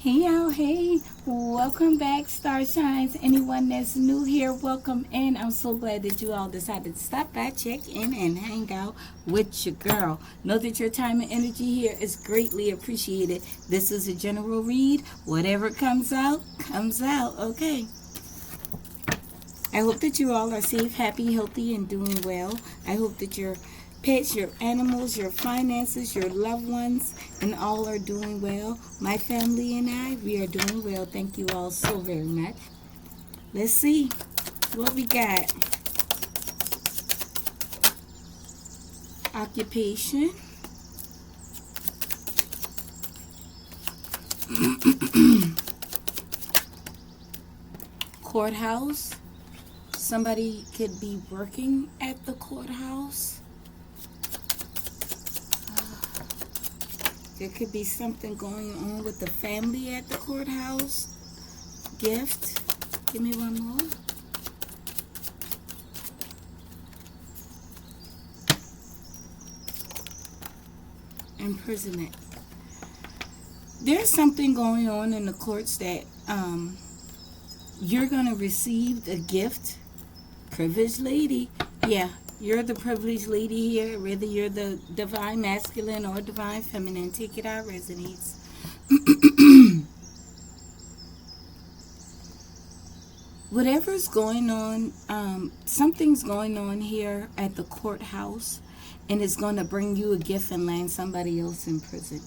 Hey y'all, hey, welcome back, Star Shines. Anyone that's new here, welcome in. I'm so glad that you all decided to stop by, check in, and hang out with your girl. Know that your time and energy here is greatly appreciated. This is a general read. Whatever comes out, okay? I hope that you all are safe, happy, healthy, and doing well. I hope that your pets, your animals, your finances, your loved ones, and all are doing well. My family and I, we are doing well. Thank you all so very much. Let's see what we got. Occupation. Courthouse. Somebody could be working at the courthouse. There could be something going on with the family at the courthouse. Gift. Give me one more. Imprisonment. There's something going on in the courts that you're going to receive a gift. Privileged lady. Yeah. You're the privileged lady here, whether you're the divine masculine or divine feminine. Take it out, resonates. Whatever's going on, something's going on here at the courthouse, and it's going to bring you a gift and land somebody else in prison.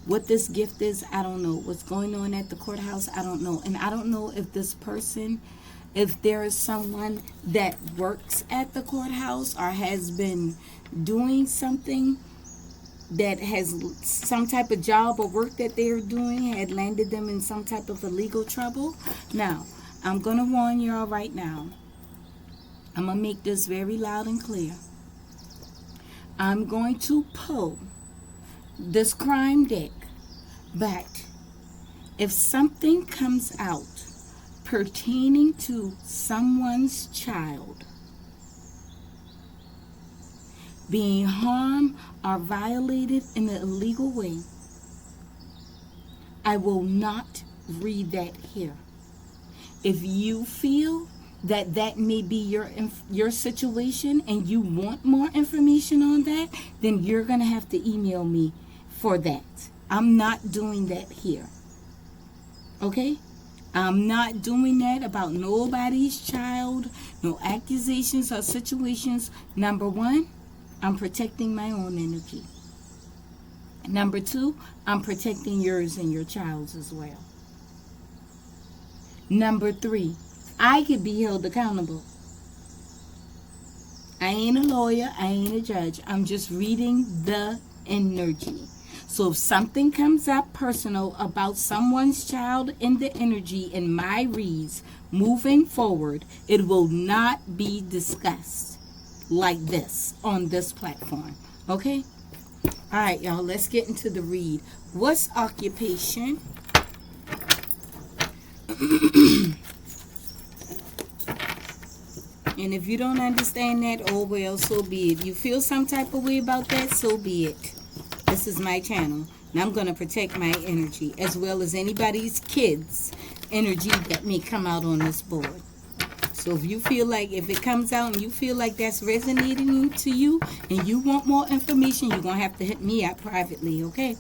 What this gift is, I don't know. What's going on at the courthouse, I don't know. And I don't know if this person, if there is someone that works at the courthouse or has been doing something that has some type of job or work that they're doing had landed them in some type of illegal trouble. Now, I'm going to warn y'all right now. I'm going to make this very loud and clear. I'm going to pull this crime deck, but if something comes out pertaining to someone's child being harmed or violated in an illegal way, I will not read that here. If you feel that that may be your situation and you want more information on that, then you're going to have to email me for that. I'm not doing that here. Okay? I'm not doing that about nobody's child, no accusations or situations. Number one, I'm protecting my own energy. Number two, I'm protecting yours and your child's as well. Number three, I could be held accountable. I ain't a lawyer, I ain't a judge. I'm just reading the energy. So if something comes up personal about someone's child in the energy in my reads moving forward, it will not be discussed like this on this platform. Okay? All right, y'all, let's get into the read. What's occupation? And if you don't understand that, oh well, so be it. You feel some type of way about that, so be it. This is my channel, and I'm going to protect my energy, as well as anybody's kids' energy that may come out on this board. So if you feel like, if it comes out and you feel like that's resonating to you, and you want more information, you're going to have to hit me up privately, okay?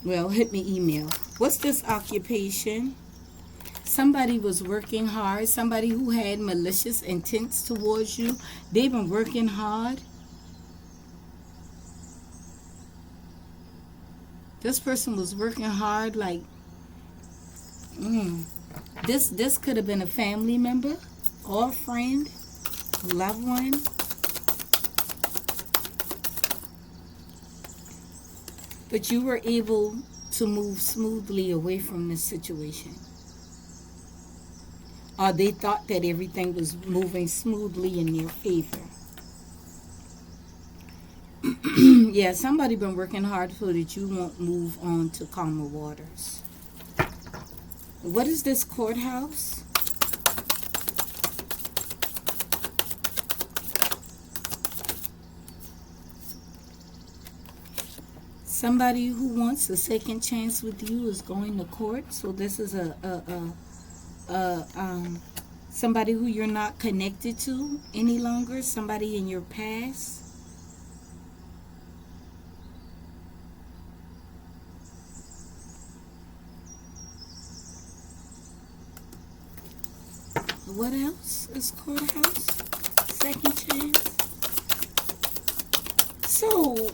Well, hit me email. What's this occupation? Somebody was working hard. Somebody who had malicious intents towards you. They've been working hard. This person was working hard, like, this could have been a family member or a friend, a loved one. But you were able to move smoothly away from this situation. Or they thought that everything was moving smoothly in their favor. Yeah, somebody been working hard so that you won't move on to calmer waters. What is this courthouse? Somebody who wants a second chance with you is going to court. So this is somebody who you're not connected to any longer. Somebody in your past. What else is courthouse? Second chance. So,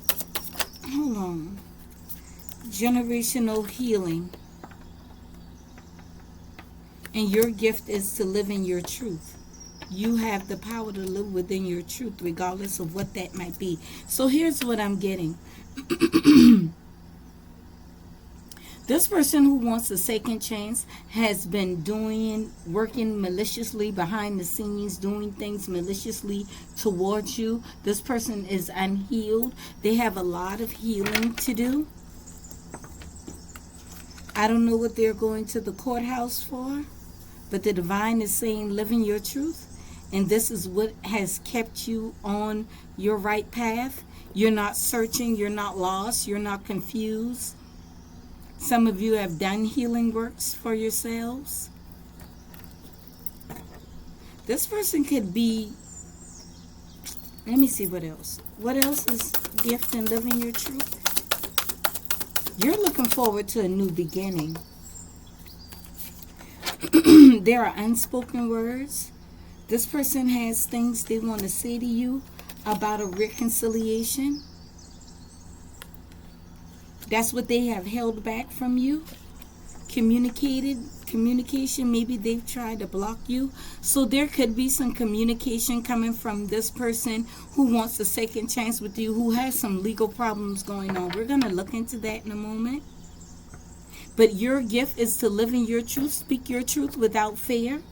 hold on. Generational healing. And your gift is to live in your truth. You have the power to live within your truth, regardless of what that might be. So here's what I'm getting. This person who wants a second chance has been working maliciously behind the scenes, doing things maliciously towards you. This person is unhealed. They have a lot of healing to do. I don't know what they're going to the courthouse for, but the divine is saying, live in your truth. And this is what has kept you on your right path. You're not searching. You're not lost. You're not confused. Some of you have done healing works for yourselves. This person could be, let me see what else. What else is gift and living your truth? You're looking forward to a new beginning. There are unspoken words. This person has things they want to say to you about a reconciliation. That's what they have held back from you. Communication, maybe they've tried to block you. So there could be some communication coming from this person who wants a second chance with you, who has some legal problems going on. We're going to look into that in a moment. But your gift is to live in your truth, speak your truth without fear,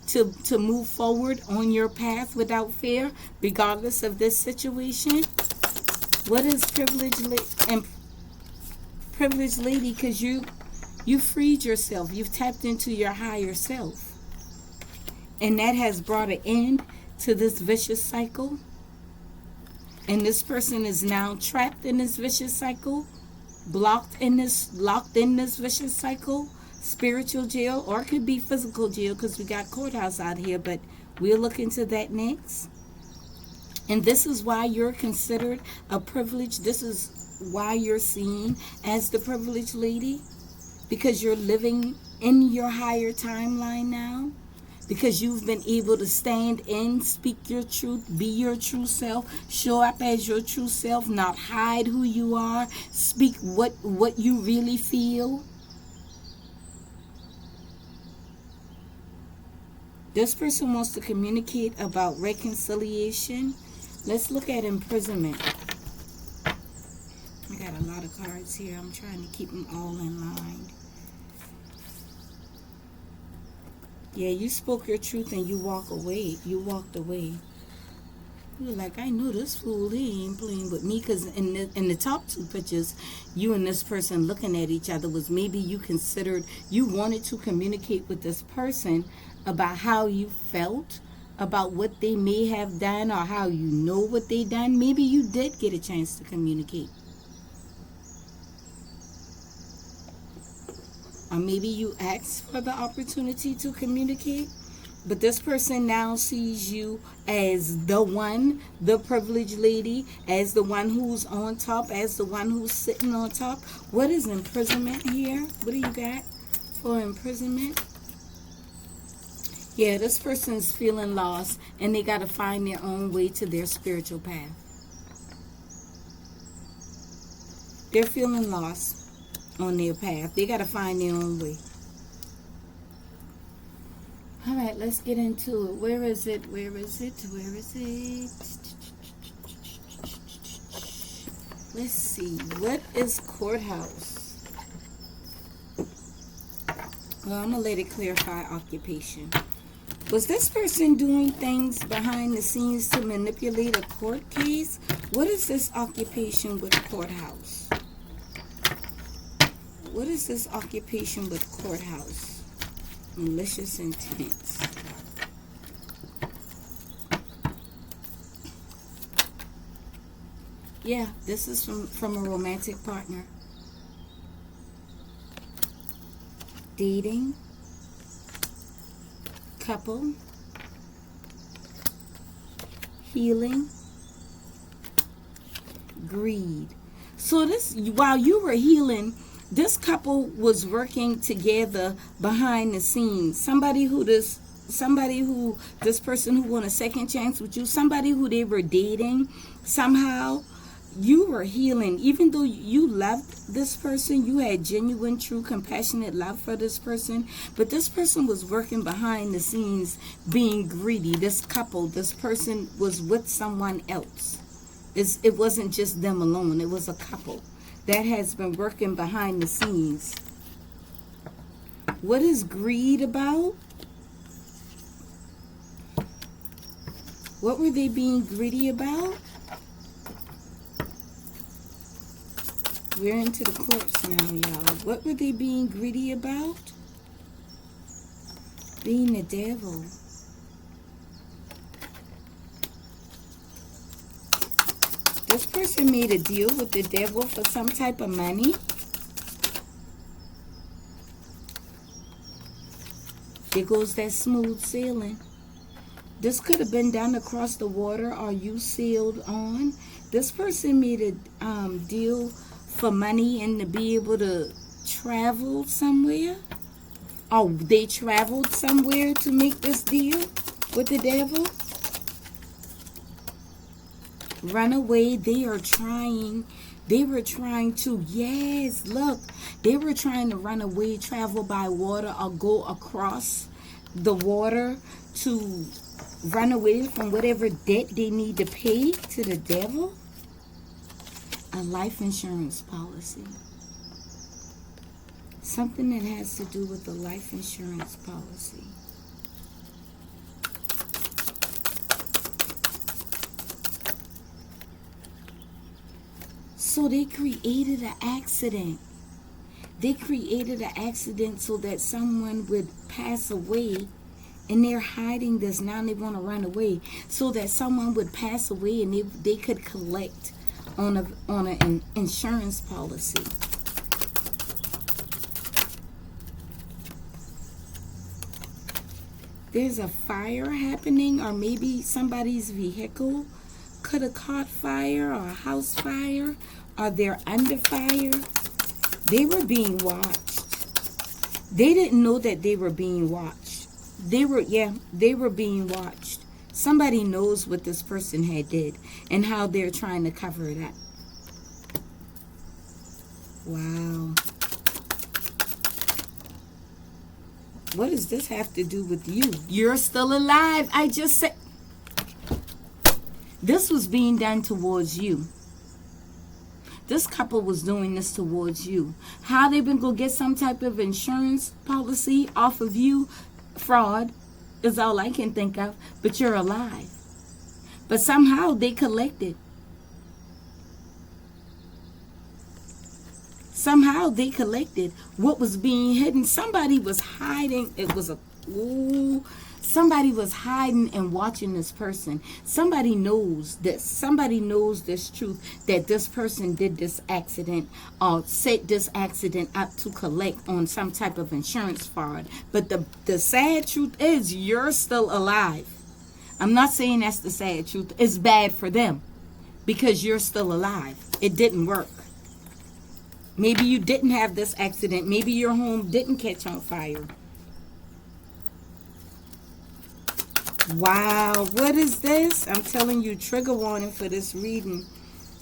to move forward on your path without fear, regardless of this situation. What is privileged lady? Because you freed yourself. You've tapped into your higher self. And that has brought an end to this vicious cycle. And this person is now trapped in this vicious cycle, locked in this vicious cycle, spiritual jail, or it could be physical jail because we got courthouse out here, but we'll look into that next. And this is why you're considered a privilege. This is why you're seen as the privileged lady, because you're living in your higher timeline now, because you've been able to stand in, speak your truth, be your true self, show up as your true self, not hide who you are, speak what you really feel. This person wants to communicate about reconciliation. Let's look at imprisonment. I got a lot of cards here. I'm trying to keep them all in line. Yeah, you spoke your truth and you walked away. You were like, I know this fool, he ain't playing with me. Because in the top two pictures, you and this person looking at each other was maybe you wanted to communicate with this person about how you felt, about what they may have done, or how you know what they done. Maybe you did get a chance to communicate. Or maybe you asked for the opportunity to communicate. But this person now sees you as the one, the privileged lady, as the one who's on top, as the one who's sitting on top. What is imprisonment here? What do you got for imprisonment? Yeah, this person's feeling lost, and they got to find their own way to their spiritual path. They're feeling lost on their path. They got to find their own way. All right, let's get into it. Where is it? Let's see. What is courthouse? Well, I'm going to let it clarify occupation. Was this person doing things behind the scenes to manipulate a court case? What is this occupation with courthouse? What is this occupation with courthouse? Malicious intents. Yeah, this is from a romantic partner. Dating, couple, healing, greed. So this, while you were healing, this couple was working together behind the scenes. Somebody who this person who want a second chance with you, somebody who they were dating, somehow you were healing. Even though you loved this person, you had genuine, true, compassionate love for this person, but this person was working behind the scenes being greedy. This couple, this person was with someone else. It wasn't just them alone. It was a couple that has been working behind the scenes. What is greed about? What were they being greedy about? We're into the courts now, y'all. What were they being greedy about? Being the devil. This person made a deal with the devil for some type of money. There goes that smooth sailing. This could have been done across the water, or you sailed on. This person made a deal for money and to be able to travel somewhere. Or they traveled somewhere to make this deal with the devil. Run away. They were trying to, yes, look, they were trying to run away, travel by water, or go across the water to run away from whatever debt they need to pay to the devil. A life insurance policy. Something that has to do with the life insurance policy. So they created an accident. They created an accident so that someone would pass away, and they're hiding this. Now they want to run away so that someone would pass away and they could collect on an insurance policy. There's a fire happening, or maybe somebody's vehicle could have caught fire, or a house fire, or they're under fire. They were being watched. They didn't know that they were being watched. They were being watched. Somebody knows what this person had did and how they're trying to cover it up. Wow. What does this have to do with you? You're still alive. I just said this was being done towards you. This couple was doing this towards you. How they been gonna get some type of insurance policy off of you? Fraud is all I can think of. But you're alive. But somehow they collected. Somehow they collected what was being hidden. Somebody was hiding. Somebody was hiding and watching this person. Somebody knows this. Somebody knows this truth, that this person did this accident or set this accident up to collect on some type of insurance fraud. But the sad truth is you're still alive. I'm not saying that's the sad truth. It's bad for them because you're still alive. It didn't work. Maybe you didn't have this accident. Maybe your home didn't catch on fire. Wow, what is this? I'm telling you, trigger warning for this reading.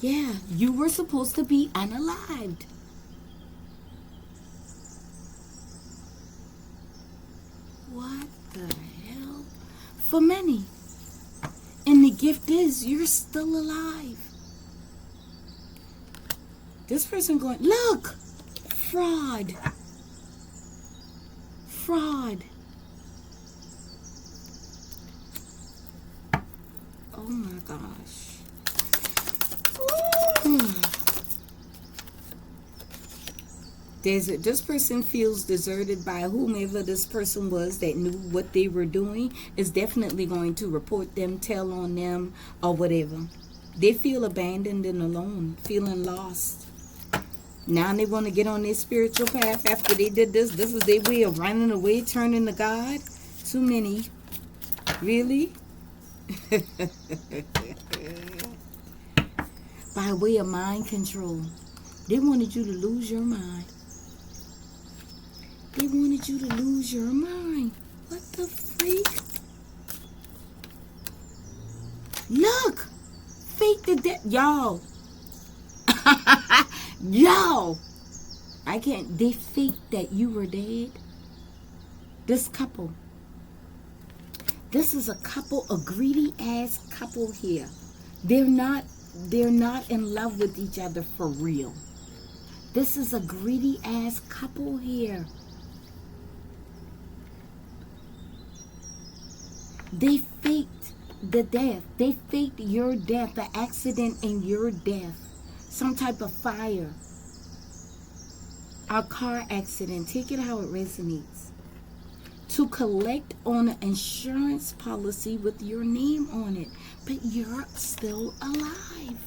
Yeah, you were supposed to be unalived. What the hell? For many. And the gift is you're still alive. This person going, look, fraud. Fraud. Oh my gosh. This person feels deserted by whomever this person was that knew what they were doing, is definitely going to report them, tell on them, or whatever. They feel abandoned and alone, feeling lost. Now they want to get on their spiritual path after they did this. This is their way of running away, turning to God. Too many. Really? By way of mind control. They wanted you to lose your mind. They wanted you to lose your mind. What the freak? Look! Fake the death. Y'all. Y'all. I can't. They faked that you were dead. This couple. This is a couple, a greedy ass couple here. They're not in love with each other for real. This is a greedy ass couple here. They faked the death. They faked your death, the accident and your death. Some type of fire. A car accident. Take it how it resonates. To collect on an insurance policy with your name on it. But you're still alive.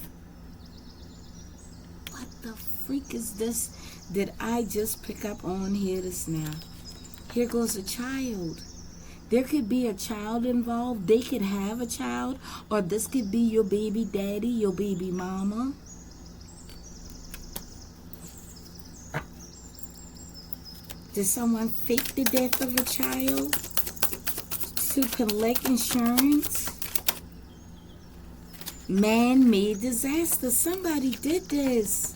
What the freak is this? Did I just pick up on here this now? Here goes a child. There could be a child involved. They could have a child. Or this could be your baby daddy, your baby mama. Did someone fake the death of a child to collect insurance? Man-made disaster. Somebody did this.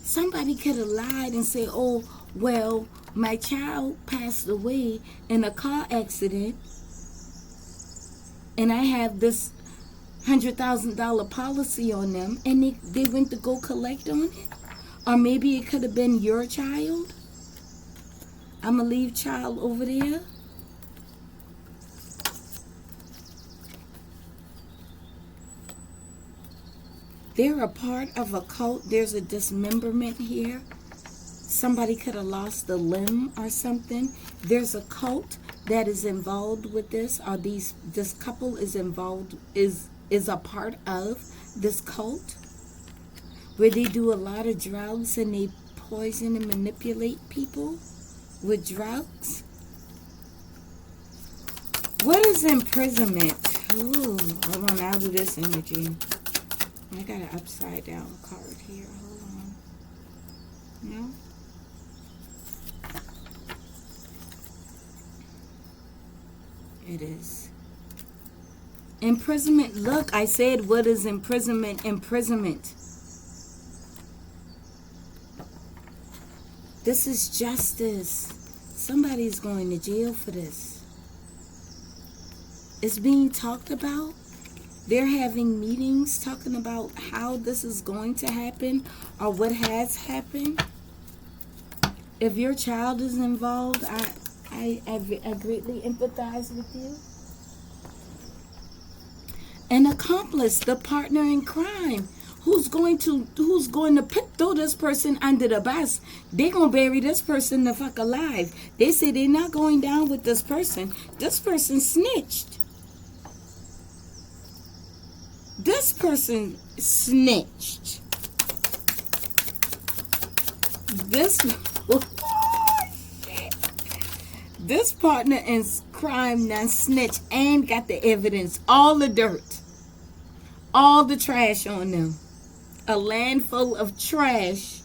Somebody could have lied and say, oh, well, my child passed away in a car accident and I have this $100,000 policy on them, and they went to go collect on it. Or maybe it could have been your child. I'm going to leave child over there. They're a part of a cult. There's a dismemberment here. Somebody could have lost a limb or something. There's a cult that is involved with this, or this couple is involved, is a part of this cult, where they do a lot of drugs and they poison and manipulate people with drugs. What is imprisonment? Ooh, I want out of this energy. I got an upside down card here. Hold on. No? It is. Imprisonment. Look, I said, what is imprisonment? Imprisonment. This is justice. Somebody's going to jail for this. It's being talked about. They're having meetings talking about how this is going to happen or what has happened. If your child is involved, I greatly empathize with you. An accomplice, the partner in crime, who's going to throw this person under the bus. They're going to bury this person the fuck alive. They say they're not going down with this person. This person snitched. This person snitched. This partner in crime now snitched and got the evidence, all the dirt, all the trash on them. A land full of trash.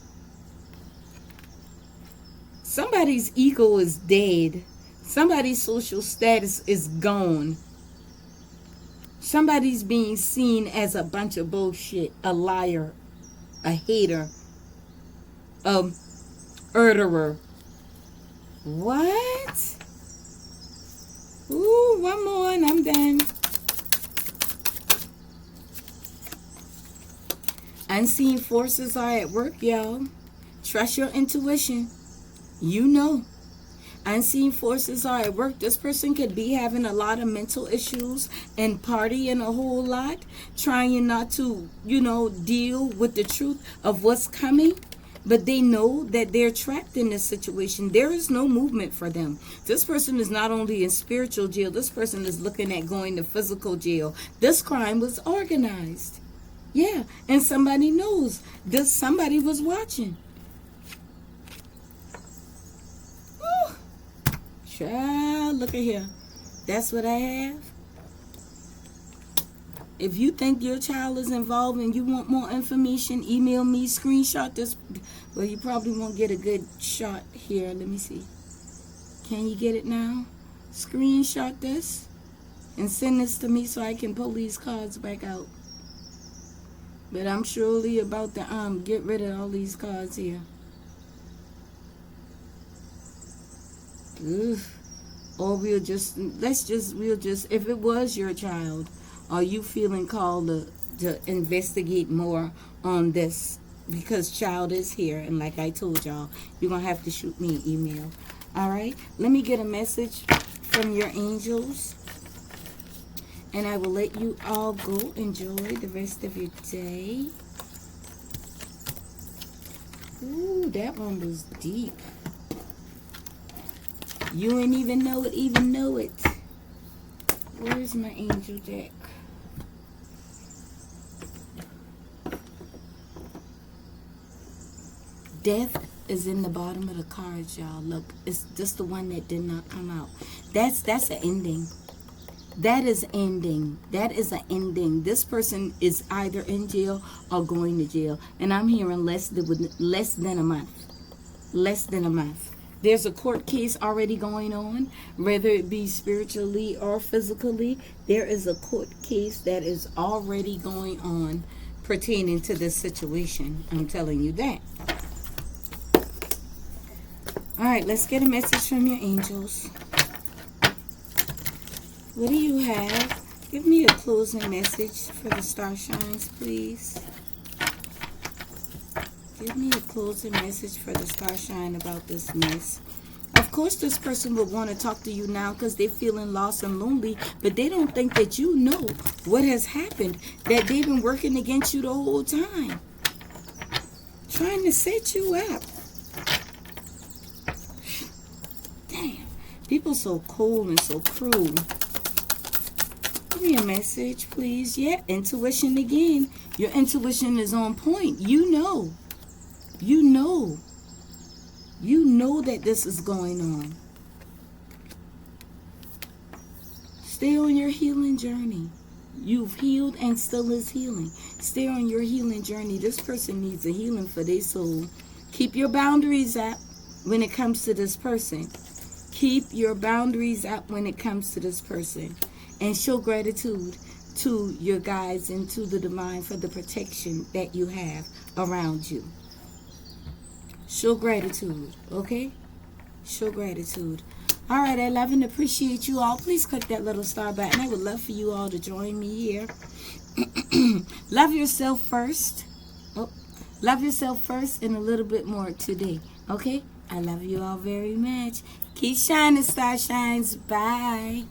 Somebody's ego is dead. Somebody's social status is gone. Somebody's being seen as a bunch of bullshit, a liar, a hater, a murderer. What? Ooh, one more and I'm done. Unseen forces are at work, y'all. Trust your intuition. You know. Unseen forces are at work. This person could be having a lot of mental issues and partying a whole lot, trying not to, deal with the truth of what's coming. but they know that they're trapped in this situation. There is no movement for them. This person is not only in spiritual jail, this person is looking at going to physical jail. This crime was organized. Yeah, and somebody knows. Somebody was watching. Woo. Child, look at here. That's what I have. If you think your child is involved and you want more information, email me, screenshot this. Well, you probably won't get a good shot here. Let me see. Can you get it now? Screenshot this and send this to me so I can pull these cards back out. But I'm surely about to get rid of all these cards here. Oof. Or we'll just, if it was your child, are you feeling called to investigate more on this? Because child is here, and like I told y'all, you're going to have to shoot me an email. All right? Let me get a message from your angels, and I will let you all go enjoy the rest of your day. Ooh, that one was deep. You ain't even know it, Where's my angel deck? Death is in the bottom of the cards, y'all. Look, it's just the one that did not come out. That's an ending. That is ending. That is an ending. This person is either in jail or going to jail. And I'm hearing less than a month. Less than a month. There's a court case already going on, whether it be spiritually or physically. There is a court case that is already going on pertaining to this situation. I'm telling you that. All right, let's get a message from your angels. What do you have? Give me a closing message for the star shines, please. Give me a closing message for the star shine about this mess. Of course, this person would want to talk to you now because they're feeling lost and lonely, but they don't think that you know what has happened, that they've been working against you the whole time, trying to set you up. Damn, people so cold and so cruel. Give me a message, please. Yeah, intuition again. Your intuition is on point. You know. You know. You know that this is going on. Stay on your healing journey. You've healed and still is healing. Stay on your healing journey. This person needs a healing for their soul. Keep your boundaries up when it comes to this person. Keep your boundaries up when it comes to this person. And show gratitude to your guides and to the divine for the protection that you have around you. Show gratitude, okay? Show gratitude. All right, I love and appreciate you all. Please click that little star button. I would love for you all to join me here. Love yourself first. Oh, love yourself first and a little bit more today, okay? I love you all very much. Keep shining, star shines. Bye.